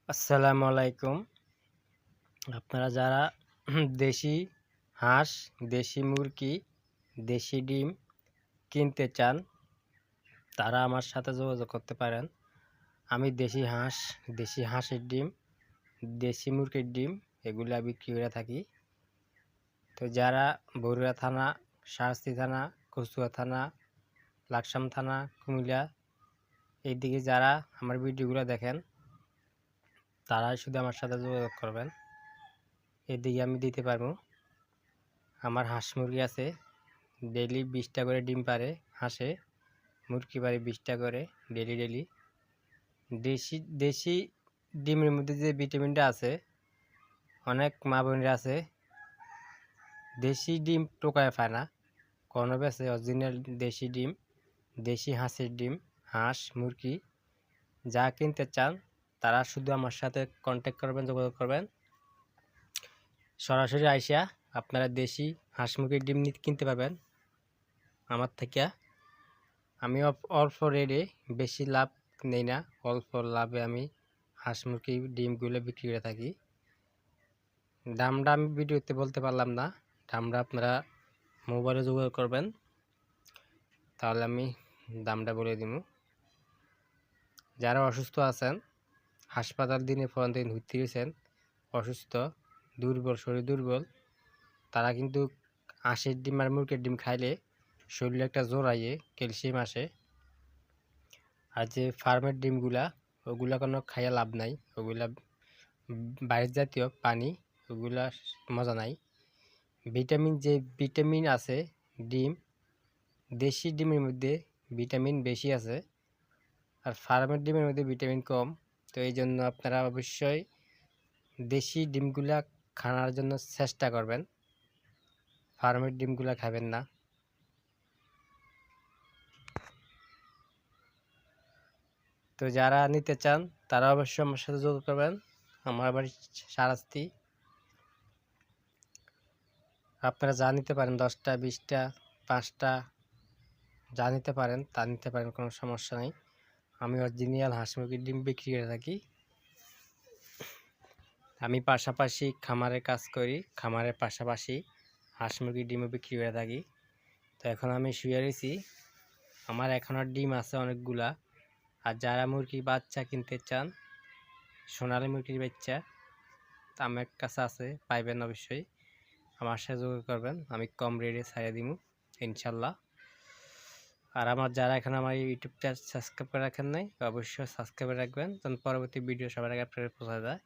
আসসালামু আলাইকুম। আপনারা যারা দেশি হাঁস, দেশি মুরগি, দেশি ডিম কিনতে চান, তারা আমার সাথে যোগাযোগ করতে পারেন। আমি দেশি হাঁসের ডিম, দেশি মুরগির ডিম এগুলা বিক্রি করে থাকি। তো যারা বরুড়া থানা, শাহস্তি থানা, কচুয়া থানা, লাকসাম থানা, কুমিল্লা এইদিকে যারা আমার ভিডিওগুলো দেখেন, তারাই শুধু আমার সাথে যোগাযোগ করবেন। এদিকে আমি দিতে পারবো। আমার হাঁস মুরগি আছে, ডেইলি 20টা করে ডিম পারে হাঁসে, মুরগি পারে 20টা করে ডেইলি। দেশি দেশি ডিমের মধ্যে যে ভিটামিনটা আছে, অনেক মা বোনেরা আছে দেশি ডিম টোকায় পায় না, কোনো বেছে অরিজিনাল দেশি ডিম, দেশি হাঁসের ডিম, হাঁস মুরগি যা কিনতে চান তারা শুধু আমার সাথে কন্ট্যাক্ট করবেন, যোগাযোগ করবেন। সরাসরি আইসা আপনারা দেশি হাঁস মুরগির ডিম কিনতে পারবেন আমার থেকে। আমি অল্প রেটে, বেশি লাভ নেই না, অল্প লাভে আমি হাঁস মুরগির ডিমগুলো বিক্রি করে থাকি। দামটা আমি ভিডিওতে বলতে পারলাম না, দামটা আপনারা মোবাইলে যোগাযোগ করবেন, তাহলে আমি দামটা বলে দিব। যারা অসুস্থ আছেন, হাসপাতাল দিনে পর দিন ঘুরতে গেছেন, অসুস্থ, দুর্বল, শরীর দুর্বল, তারা কিন্তু হাঁসের ডিম আর মুরগির ডিম খাইলে শরীরে একটা জোর আইয়ে, ক্যালসিয়াম আসে। আর যে ফার্মের ডিমগুলা, ওগুলা কোনো খাইয়া লাভ নাই, ওগুলা বাইরের জাতীয় পানি, ওগুলা মজা নাই। যে ভিটামিন আছে ডিম, দেশি ডিমের মধ্যে ভিটামিন বেশি আছে, আর ফার্মের ডিমের মধ্যে ভিটামিন কম। তো এই জন্য আপনারা অবশ্যই দেশি ডিমগুলা খাওয়ার জন্য চেষ্টা করবেন, ফার্মের ডিমগুলা খাবেন না। তো যারা নিতে চান তারা অবশ্যই আমার সাথে যোগাযোগ করবেন। আমার বাড়ি শাহরাস্তি। আপনারা যা নিতে পারেন, 10টা 20টা 5টা যা নিতে পারেন তা নিতে পারেন, কোনো সমস্যা নেই। আমি অরিজিনাল হাঁস মুরগির ডিম বিক্রি করে থাকি। আমি পাশাপাশি খামারের কাজ করি, খামারের পাশাপাশি হাঁস মুরগির ডিমও বিক্রি করে থাকি। তো এখন আমি শুয়ে রয়েছি, আমার এখনও ডিম আছে অনেকগুলা। আর যারা মুরগির বাচ্চা কিনতে চান, সোনালী মুরগির বাচ্চা আমার কাছে আছে, পাইবেন অবশ্যই। আমার সাথে যোগাযোগ করবেন, আমি কম রেটে ছাড়িয়ে দিব ইনশাল্লাহ। আর আমার যারা এখন আমার ইউটিউব চ্যানেল সাবস্ক্রাইব করে রাখেন নাই, অবশ্যই সাবস্ক্রাইব করে রাখবেন, তখন পরবর্তী ভিডিও সবার আগে আপনাদের পৌঁছে যায়।